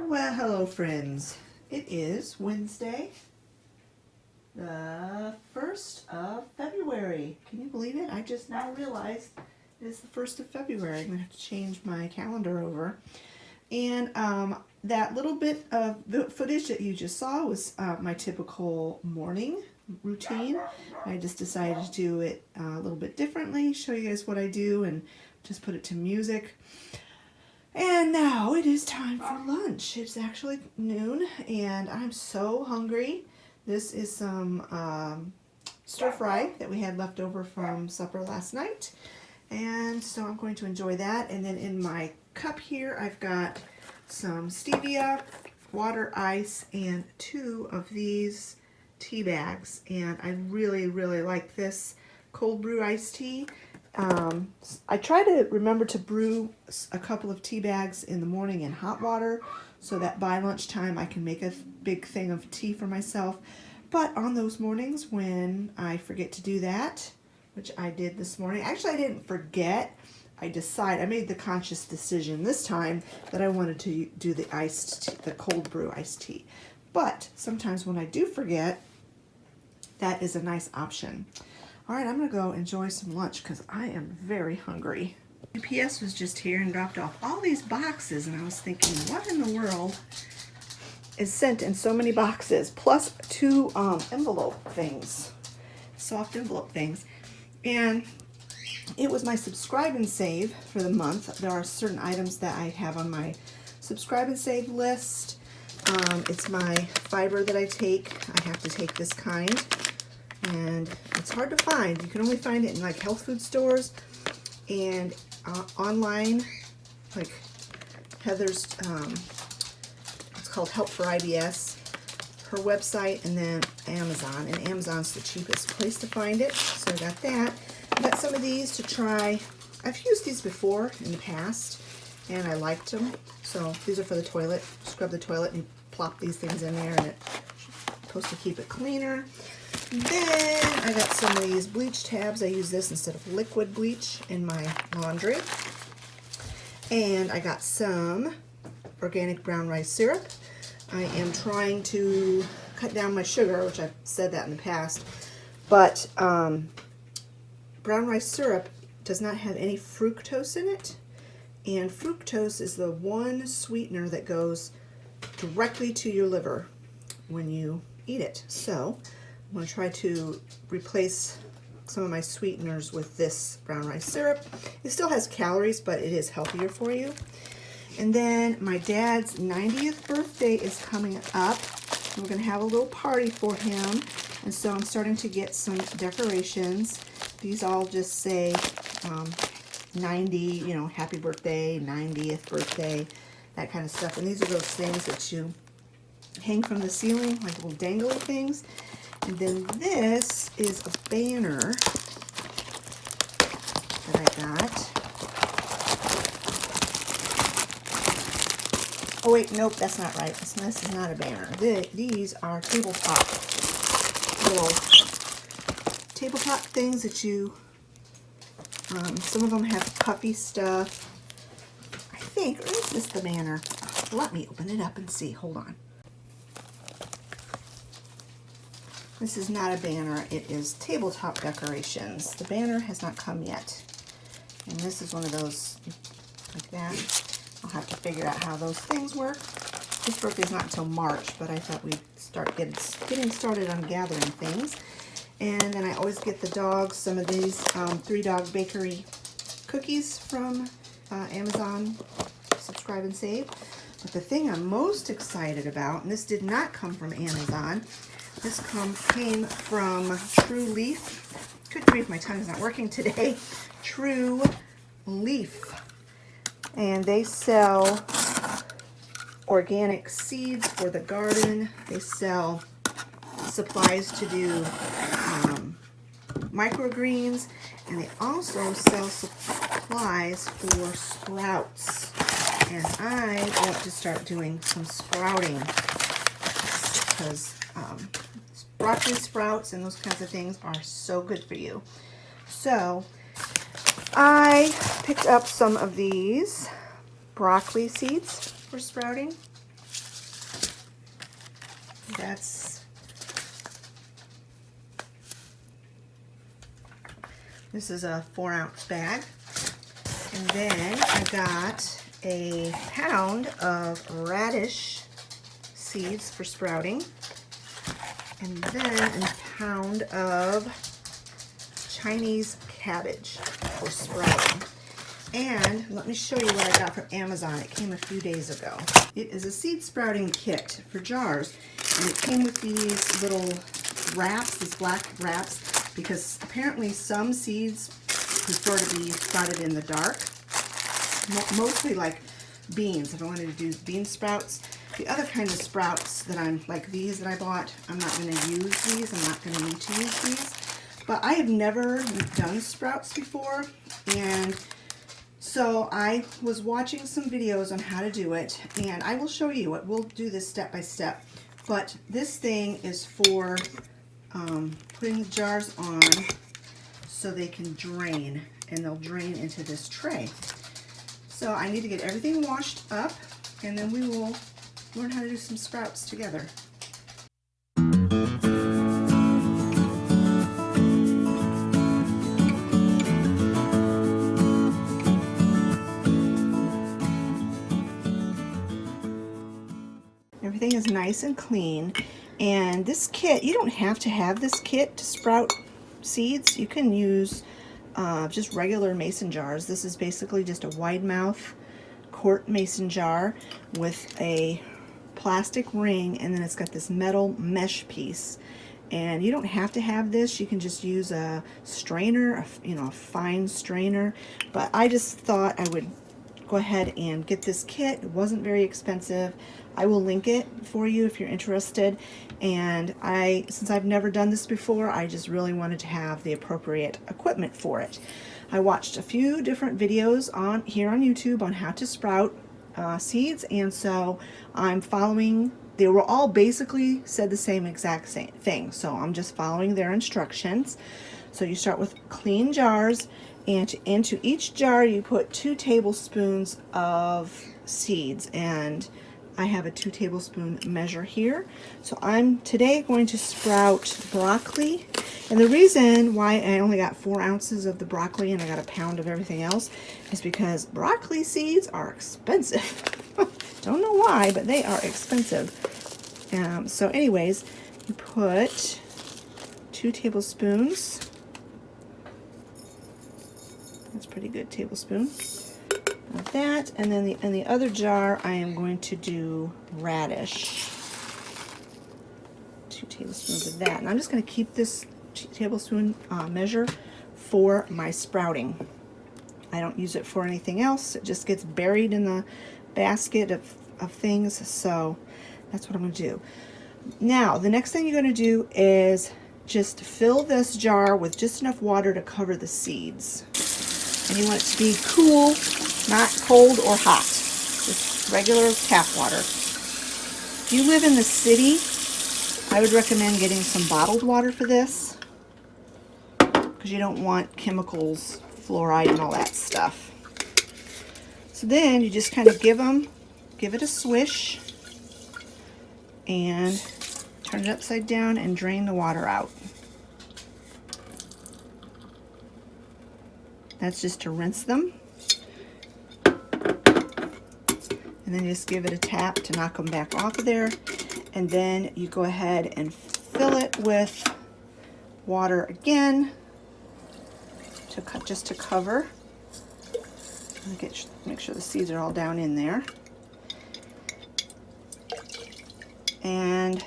Well, hello friends. It is Wednesday, the 1st of February. Can you believe it? I just now realized it's the 1st of February. I'm going to have to change my calendar over. And that little bit of footage that you just saw was my typical morning routine. I just decided to do it a little bit differently, show you guys what I do, and just put it to music. And now it is time for lunch. It's actually noon and I'm so hungry. This is some stir fry that we had left over from supper last night. And so I'm going to enjoy that. And then in my cup here, I've got some stevia, water, ice, and 2 of these tea bags. And I really, really like this cold brew iced tea. I try to remember to brew a couple of tea bags in the morning in hot water so that by lunchtime I can make a big thing of tea for myself. But on those mornings when I forget to do that, which I did this morning, actually I didn't forget, I made the conscious decision this time that I wanted to do the iced tea, the cold brew iced tea. But sometimes when I do forget, that is a nice option. All right, I'm gonna go enjoy some lunch because I am very hungry. UPS was just here and dropped off all these boxes, and I was thinking, what in the world is sent in so many boxes? Plus 2 envelope things, soft envelope things. And it was my subscribe and save for the month. There are certain items that I have on my subscribe and save list. It's my fiber that I take. I have to take this kind. And it's hard to find. You can only find it in like health food stores and online, like Heather's, it's called Help for IBS, her website, and then Amazon. And Amazon's the cheapest place to find it. So I got that. I got some of these to try. I've used these before in the past and I liked them. So these are for the toilet. Scrub the toilet and plop these things in there, and it's supposed to keep it cleaner. Then I got some of these bleach tabs. I use this instead of liquid bleach in my laundry. And I got some organic brown rice syrup. I am trying to cut down my sugar, which I've said that in the past. But brown rice syrup does not have any fructose in it. And fructose is the one sweetener that goes directly to your liver when you eat it. So I'm going to try to replace some of my sweeteners with this brown rice syrup. It still has calories, but it is healthier for you. And then my dad's 90th birthday is coming up. We're going to have a little party for him. And so I'm starting to get some decorations. These all just say 90, you know, happy birthday, 90th birthday, that kind of stuff. And these are those things that you hang from the ceiling, like little dangly things. And then this is a banner that I got. Oh wait, nope, that's not right. This is not a banner. These are tabletop, little tabletop things that you, some of them have puffy stuff. I think, or is this the banner? Let me open it up and see, hold on. This is not a banner, it is tabletop decorations. The banner has not come yet. And this is one of those, like that. I'll have to figure out how those things work. His birthday's not until March, but I thought we'd start getting started on gathering things. And then I always get the dogs some of these 3 Dog Bakery cookies from Amazon Subscribe and Save. But the thing I'm most excited about, and this did not come from Amazon, this came from True Leaf. Good grief, my tongue is not working today. True Leaf. And they sell organic seeds for the garden. They sell supplies to do microgreens. And they also sell supplies for sprouts. And I want to start doing some sprouting because broccoli sprouts and those kinds of things are so good for you. So I picked up some of these broccoli seeds for sprouting. This is a 4-ounce bag. And then I got a pound of radish seeds for sprouting. And then a pound of Chinese cabbage for sprouting. And let me show you what I got from Amazon. It came a few days ago. It is a seed sprouting kit for jars. And it came with these little wraps, these black wraps, because apparently some seeds prefer to be sprouted in the dark. Mostly like beans, if I wanted to do bean sprouts. The other kind of sprouts that I'm, like these that I bought, I'm not going to use these. I'm not going to need to use these. But I have never done sprouts before, and so I was watching some videos on how to do it, and I will show you it. We'll do this step by step. But this thing is for putting the jars on so they can drain, and they'll drain into this tray. So I need to get everything washed up, and then we will learn how to do some sprouts together. Everything is nice and clean, and this kit, you don't have to have this kit to sprout seeds. You can use just regular mason jars. This is basically just a wide mouth quart mason jar with a plastic ring, and then it's got this metal mesh piece. And you don't have to have this. You can just use a strainer, a fine strainer. But I just thought I would go ahead and get this kit. It wasn't very expensive. I will link it for you if you're interested. And since I've never done this before, I just really wanted to have the appropriate equipment for it. I watched a few different videos here on YouTube on how to sprout seeds, and so I'm following. They were all basically said the same thing, so I'm just following their instructions. So you start with clean jars, and into each jar you put 2 tablespoons of seeds, and I have a 2 tablespoon measure here. So I'm today going to sprout broccoli, and the reason why I only got 4 ounces of the broccoli and I got a pound of everything else is because broccoli seeds are expensive. Don't know why, but they are expensive. So anyways, you put 2 tablespoons. That's a pretty good tablespoon of that, and then in the other jar I am going to do radish. 2 tablespoons of that, and I'm just going to keep this tablespoon measure for my sprouting. I don't use it for anything else. It just gets buried in the basket of things, so that's what I'm going to do. Now the next thing you're going to do is just fill this jar with just enough water to cover the seeds. And you want it to be cool, not cold or hot. Just regular tap water. If you live in the city, I would recommend getting some bottled water for this, because you don't want chemicals, fluoride, and all that stuff. So then you just kind of give it a swish, and turn it upside down and drain the water out. That's just to rinse them. And then you just give it a tap to knock them back off of there. And then you go ahead and fill it with water again just to cover. Make sure the seeds are all down in there. And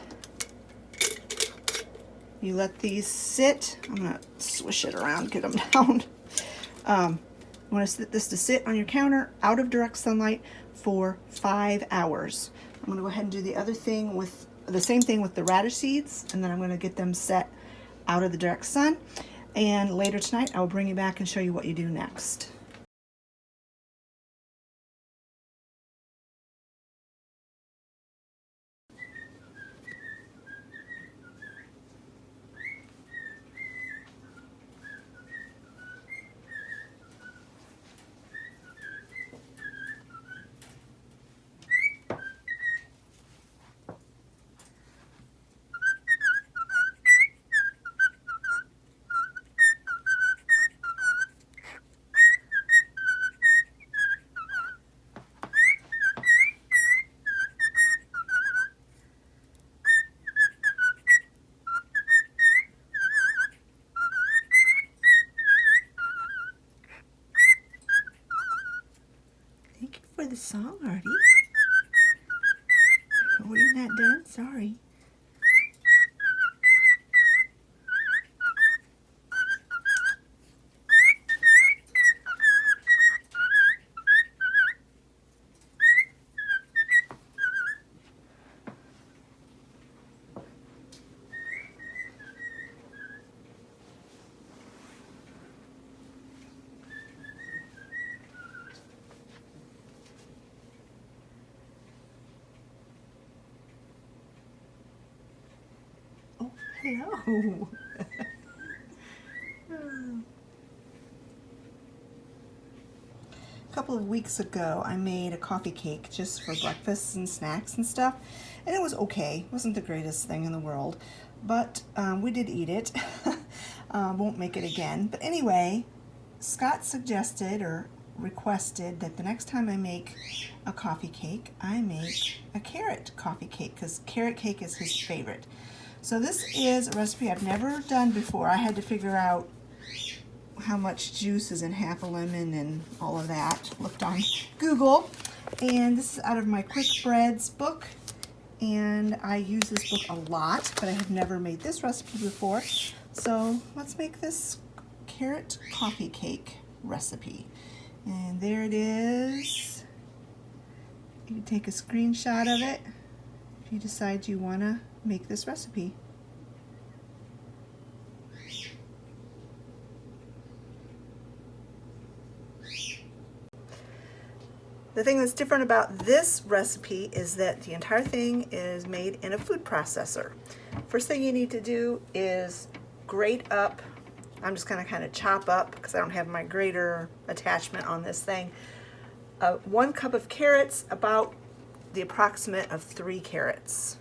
you let these sit. I'm going to swish it around, get them down. You want to set this to sit on your counter out of direct sunlight for 5 hours. I'm going to go ahead and do the same thing with the radish seeds, and then I'm going to get them set out of the direct sun. And later tonight I will bring you back and show you what you do next. song, Artie. Oh, you're not done? Sorry. Oh, hello. A couple of weeks ago, I made a coffee cake just for breakfast and snacks and stuff, and it was okay. It wasn't the greatest thing in the world, but we did eat it. Won't make it again. But anyway, Scott suggested or requested that the next time I make a coffee cake, I make a carrot coffee cake, because carrot cake is his favorite. So this is a recipe I've never done before. I had to figure out how much juice is in half a lemon and all of that. Looked on Google, and this is out of my Quick Breads book, and I use this book a lot, but I have never made this recipe before. So let's make this carrot coffee cake recipe. And there it is. You can take a screenshot of it if you decide you want to make this recipe. The thing that's different about this recipe is that the entire thing is made in a food processor. First thing you need to do is grate up. I'm just going to kind of chop up because I don't have my grater attachment on this thing. 1 cup of carrots, about the approximate of 3 carrots.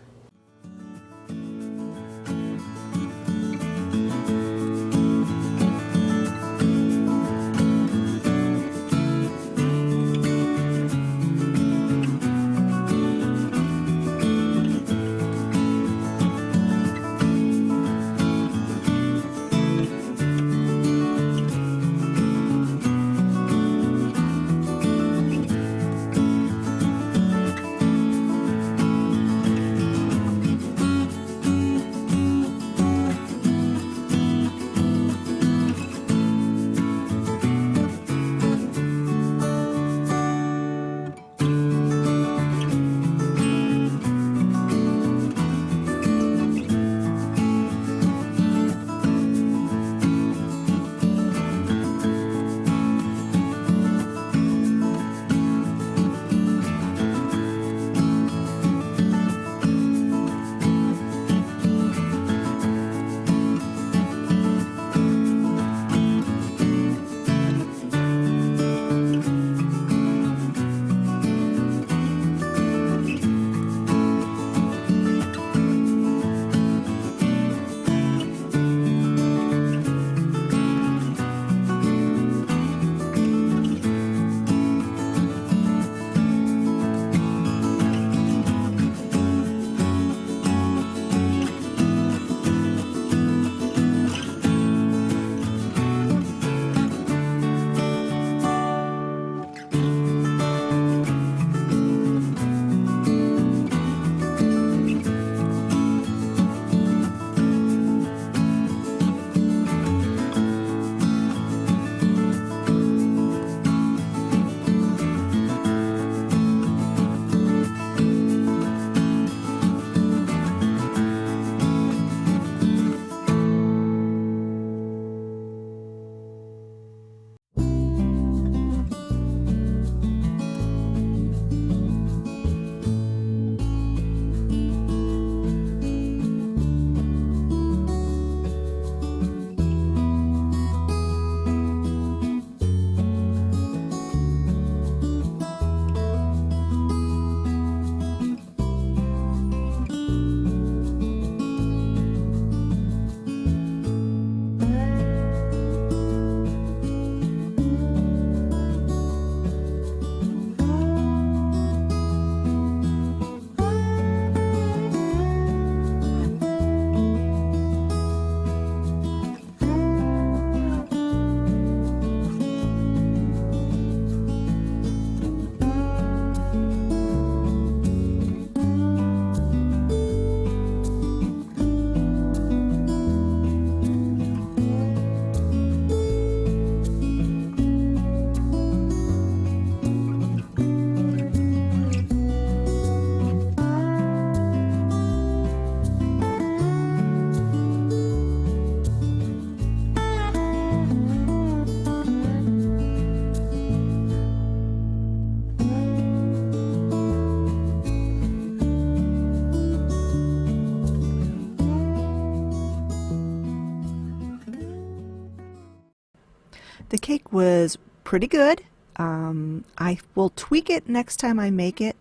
The cake was pretty good. I will tweak it next time I make it.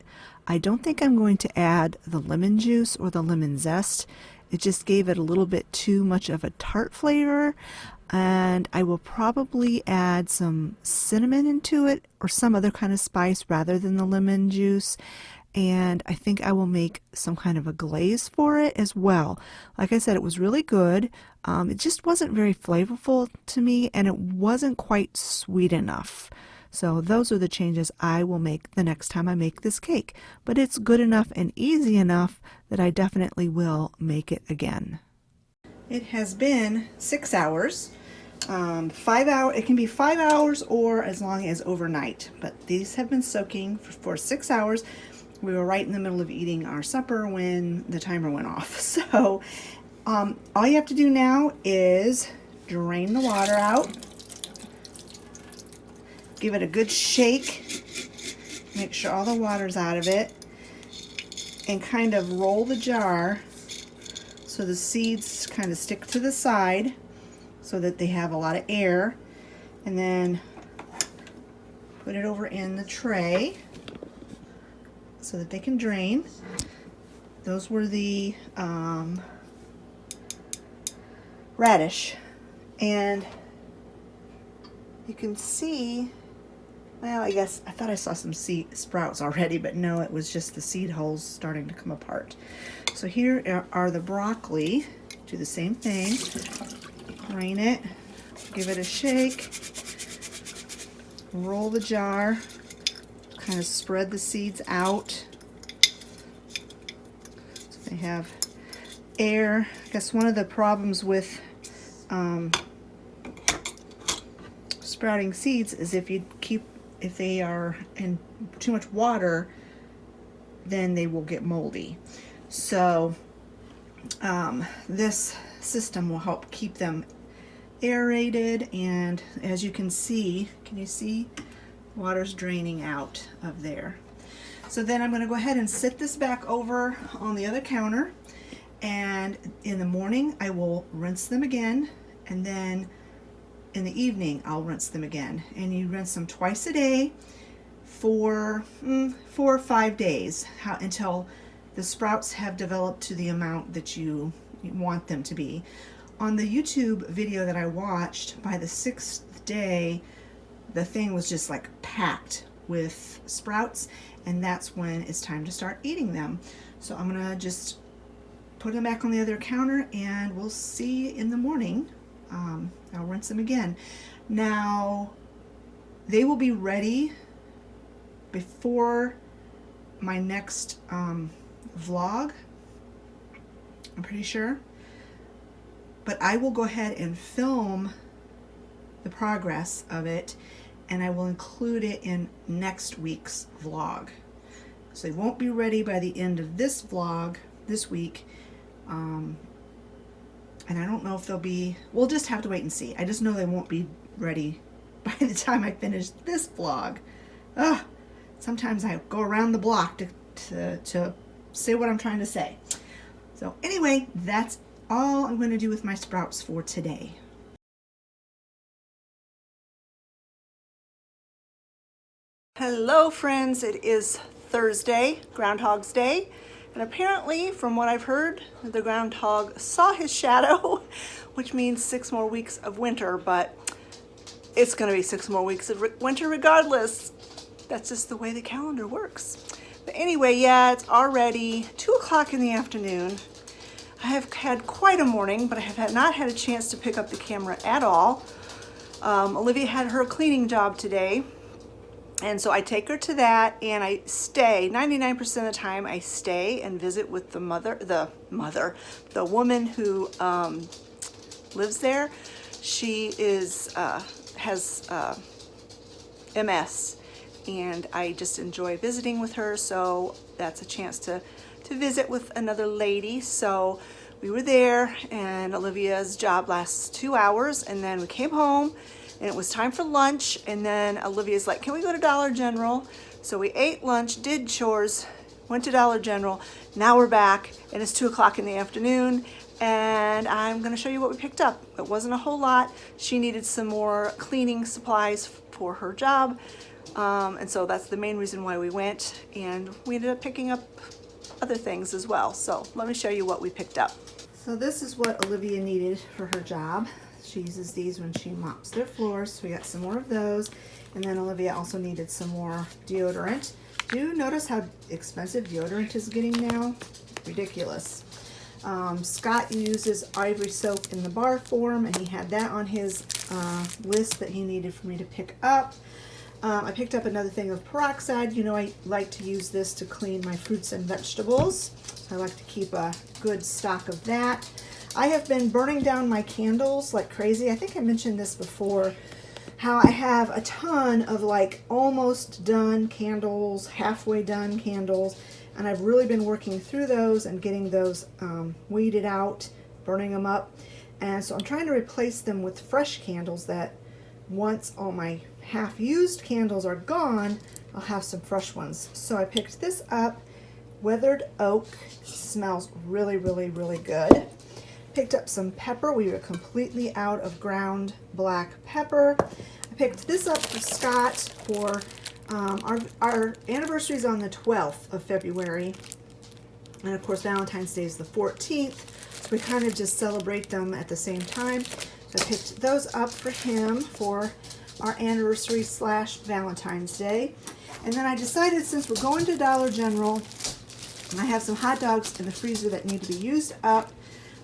I don't think I'm going to add the lemon juice or the lemon zest. It just gave it a little bit too much of a tart flavor, and I will probably add some cinnamon into it or some other kind of spice rather than the lemon juice. And I think I will make some kind of a glaze for it as well. Like I said, it was really good. It just wasn't very flavorful to me, and it wasn't quite sweet enough. So those are the changes I will make the next time I make this cake. But it's good enough and easy enough that I definitely will make it again. It has been 6 hours. 5 hours. It can be 5 hours or as long as overnight. But these have been soaking for 6 hours. We were right in the middle of eating our supper when the timer went off. So all you have to do now is drain the water out. Give it a good shake. Make sure all the water's out of it. And kind of roll the jar so the seeds kind of stick to the side so that they have a lot of air. And then put it over in the tray so that they can drain. Those were the radish. And you can see, well, I guess I thought I saw some seed sprouts already, but no, it was just the seed holes starting to come apart. So here are the broccoli. Do the same thing. Drain it, give it a shake, roll the jar, kind of spread the seeds out so they have air. I guess one of the problems with sprouting seeds is if they are in too much water, then they will get moldy. So this system will help keep them aerated, and as you can see, water's draining out of there. So then I'm going to go ahead and sit this back over on the other counter, and in the morning I will rinse them again, and then in the evening I'll rinse them again. And you rinse them twice a day for 4 or 5 days, until the sprouts have developed to the amount that you want them to be. On the YouTube video that I watched, by the 6th day the thing was just like packed with sprouts, and that's when it's time to start eating them. So I'm gonna just put them back on the other counter, and we'll see in the morning. I'll rinse them again. Now they will be ready before my next vlog, I'm pretty sure, but I will go ahead and film the progress of it, and I will include it in next week's vlog. So they won't be ready by the end of this vlog this week, and I don't know if they'll be, we'll just have to wait and see. I just know they won't be ready by the time I finish this vlog. Sometimes I go around the block to say what I'm trying to say. So anyway, that's all I'm going to do with my sprouts for today. Hello friends, it is Thursday, Groundhog's Day, and apparently from what I've heard, the groundhog saw his shadow, which means 6 more weeks of winter, but it's going to be 6 more weeks of winter regardless. That's just the way the calendar works. But anyway, yeah, it's already 2 o'clock in the afternoon. I have had quite a morning, but I have not had a chance to pick up the camera at all. Olivia had her cleaning job today, and so I take her to that, and I stay 99% of the time. I stay and visit with the woman who lives there. She has MS, and I just enjoy visiting with her. So that's a chance to visit with another lady. So we were there, and Olivia's job lasts 2 hours, and then we came home and it was time for lunch, and then Olivia's like, can we go to Dollar General? So we ate lunch, did chores, went to Dollar General. Now we're back and it's 2 o'clock in the afternoon and I'm gonna show you what we picked up. It wasn't a whole lot. She needed some more cleaning supplies for her job. And so that's the main reason why we went, and we ended up picking up other things as well. So let me show you what we picked up. So this is what Olivia needed for her job. She uses these when she mops their floors, so we got some more of those. And then Olivia also needed some more deodorant. Do you notice how expensive deodorant is getting now? Ridiculous. Scott uses Ivory soap in the bar form, and he had that on his list that he needed for me to pick up. I picked up another thing of peroxide. You know, I like to use this to clean my fruits and vegetables. I like to keep a good stock of that. I have been burning down my candles like crazy. I think I mentioned this before, how I have a ton of like almost done candles, halfway done candles, and I've really been working through those and getting those weeded out, burning them up. And so I'm trying to replace them with fresh candles that once all my half-used candles are gone, I'll have some fresh ones. So I picked this up, Weathered Oak. Smells really, really, really good. Picked up some pepper. We were completely out of ground black pepper. I picked this up for Scott for our anniversary is on the 12th of February. And of course Valentine's Day is the 14th. So we kind of just celebrate them at the same time. I picked those up for him for our anniversary / Valentine's Day. And then I decided, since we're going to Dollar General and I have some hot dogs in the freezer that need to be used up,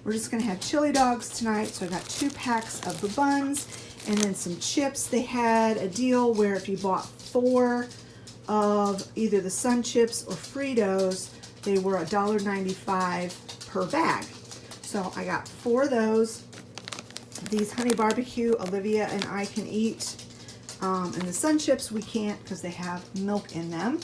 we're just gonna have chili dogs tonight. So I got 2 packs of the buns and then some chips. They had a deal where if you bought 4 of either the Sun Chips or Fritos, they were $1.95 per bag. So I got 4 of those. These honey barbecue, Olivia and I can eat. And the Sun Chips we can't because they have milk in them.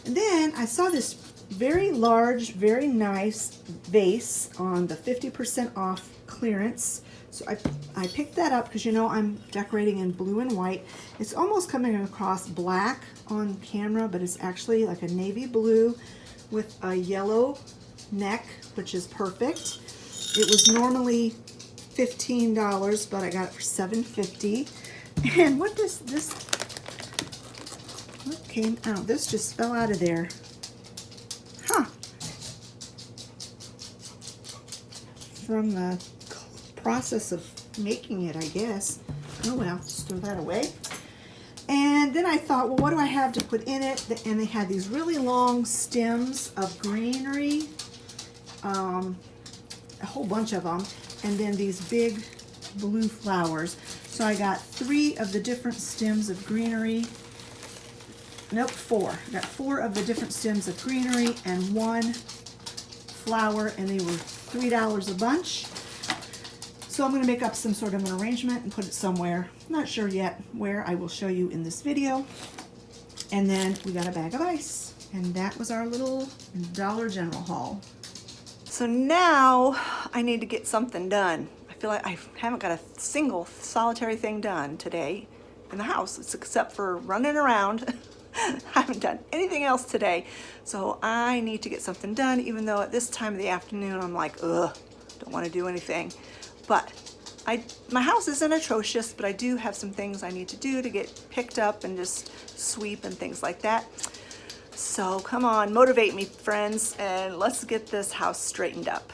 And then I saw this very large, very nice vase on the 50% off clearance. So I picked that up because, you know, I'm decorating in blue and white. It's almost coming across black on camera, but it's actually like a navy blue with a yellow neck, which is perfect. It was normally $15, but I got it for $7.50. And what does this, what came out? This just fell out of there. Huh. From the process of making it, I guess. Oh well, just throw that away. And then I thought, well, what do I have to put in it? And they had these really long stems of greenery, a whole bunch of them, and then these big blue flowers. So I got 3 of the different stems of greenery. Nope, 4. I got 4 of the different stems of greenery and 1 flower, and they were $3 a bunch. So I'm going to make up some sort of an arrangement and put it somewhere. Not sure yet where. I will show you in this video. And then we got a bag of ice. And that was our little Dollar General haul. So now I need to get something done. I feel like I haven't got a single solitary thing done today in the house, except for running around. I haven't done anything else today. So I need to get something done, even though at this time of the afternoon I'm like, ugh, don't want to do anything. But my house isn't atrocious, but I do have some things I need to do to get picked up and just sweep and things like that. So come on, motivate me, friends, and let's get this house straightened up.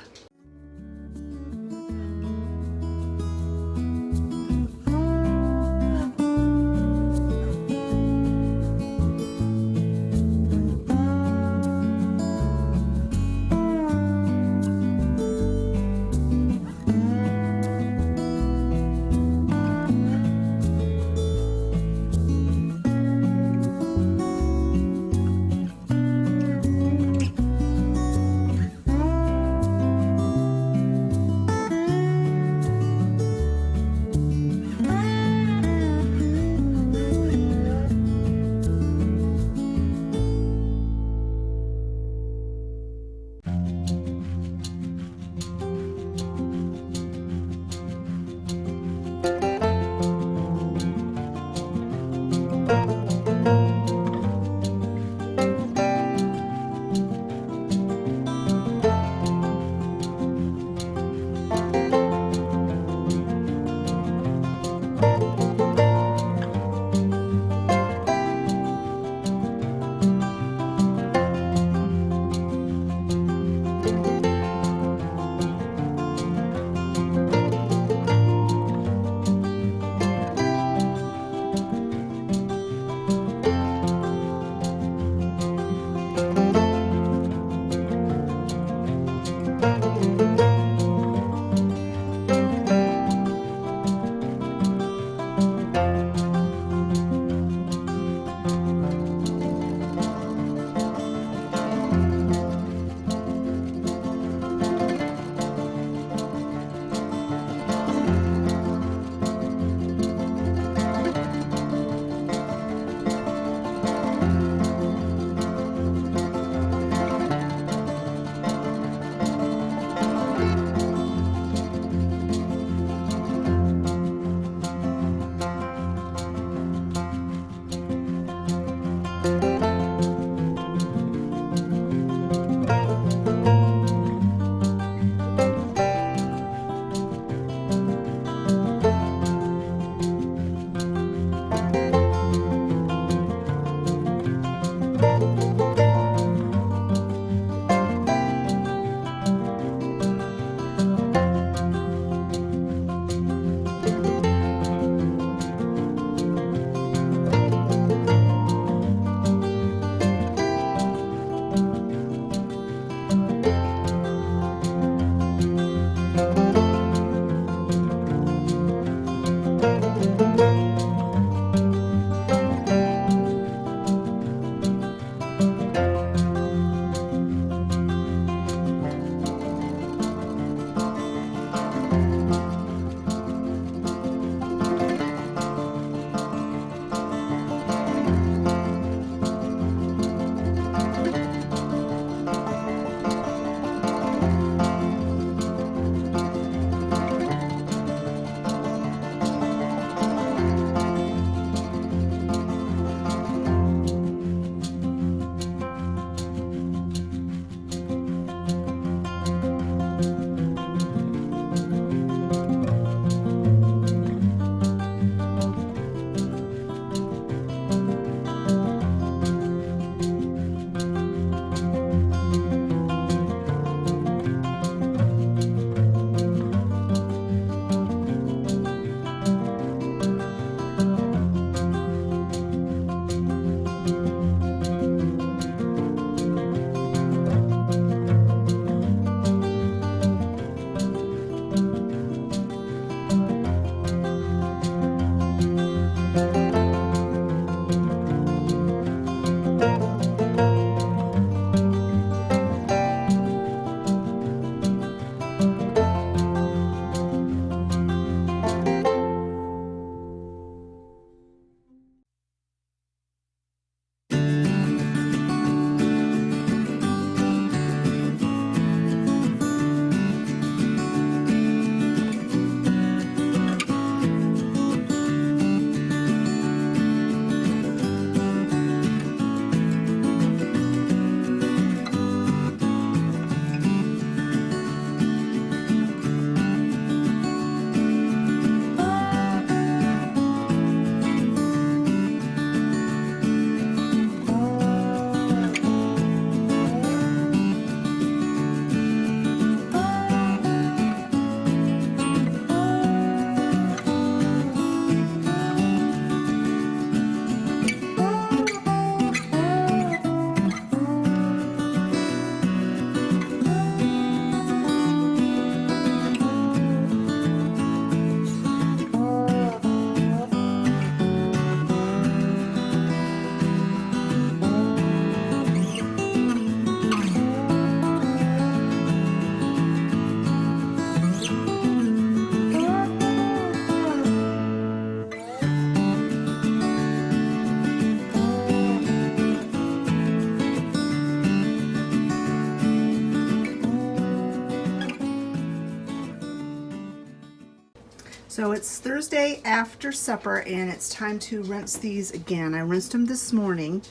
So it's Thursday after supper and it's time to rinse these again. I rinsed them this morning,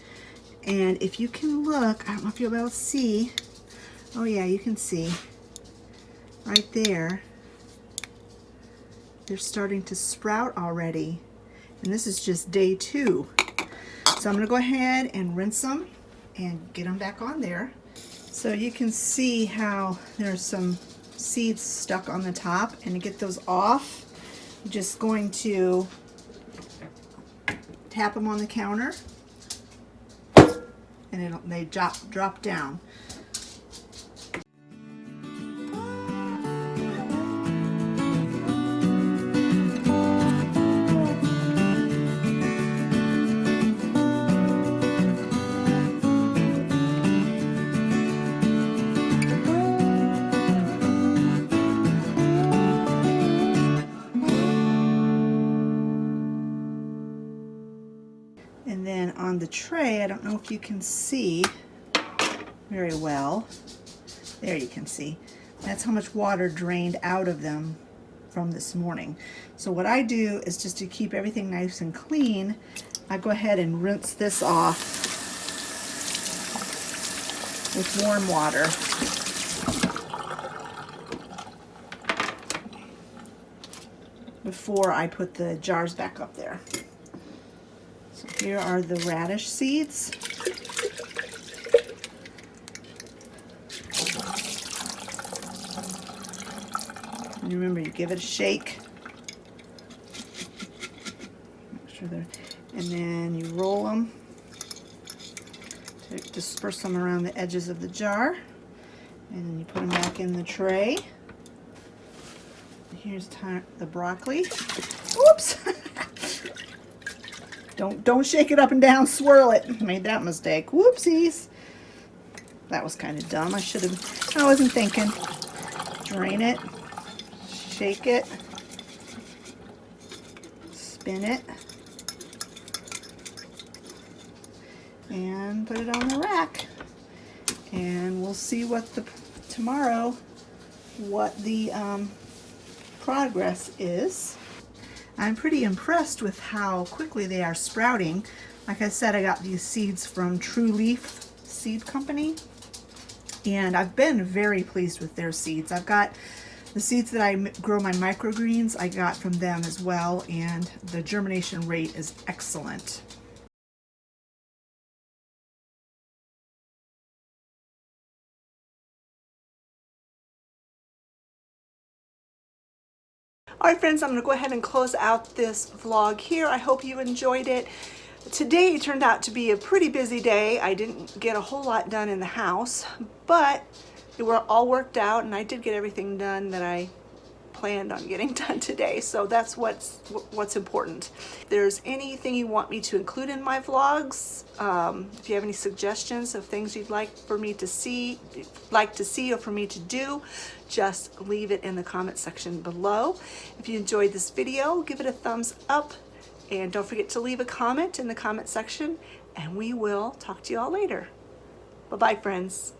and if you can look, I don't know if you'll be able to see. Oh yeah, you can see right there. They're starting to sprout already. And this is just day 2. So I'm going to go ahead and rinse them and get them back on there. So you can see how there's some seeds stuck on the top, and to get those off, I'm just going to tap them on the counter and they drop down. And then on the tray, I don't know if you can see very well. There you can see. That's how much water drained out of them from this morning. So what I do is, just to keep everything nice and clean, I go ahead and rinse this off with warm water. Before I put the jars back up there. So here are the radish seeds. And remember, you give it a shake. Make sure they're, and then you roll them to disperse them around the edges of the jar. And then you put them back in the tray. Here's the broccoli. Oops! Don't shake it up and down, swirl it. Made that mistake. Whoopsies. That was kind of dumb. I wasn't thinking. Drain it. Shake it. Spin it. And put it on the rack. And we'll see tomorrow what the progress is. I'm pretty impressed with how quickly they are sprouting. Like I said, I got these seeds from True Leaf Seed Company, and I've been very pleased with their seeds. I've got the seeds that I grow my microgreens, I got from them as well, and the germination rate is excellent. All right, friends, I'm going to go ahead and close out this vlog here. I hope you enjoyed it. Today turned out to be a pretty busy day. I didn't get a whole lot done in the house, but it were all worked out, and I did get everything done that I planned on getting done today. So that's what's important. If there's anything you want me to include in my vlogs, if you have any suggestions of things you'd like me to see or for me to do, just leave it in the comment section below. If you enjoyed this video, give it a thumbs up, and don't forget to leave a comment in the comment section, and we will talk to you all later. Bye-bye, friends.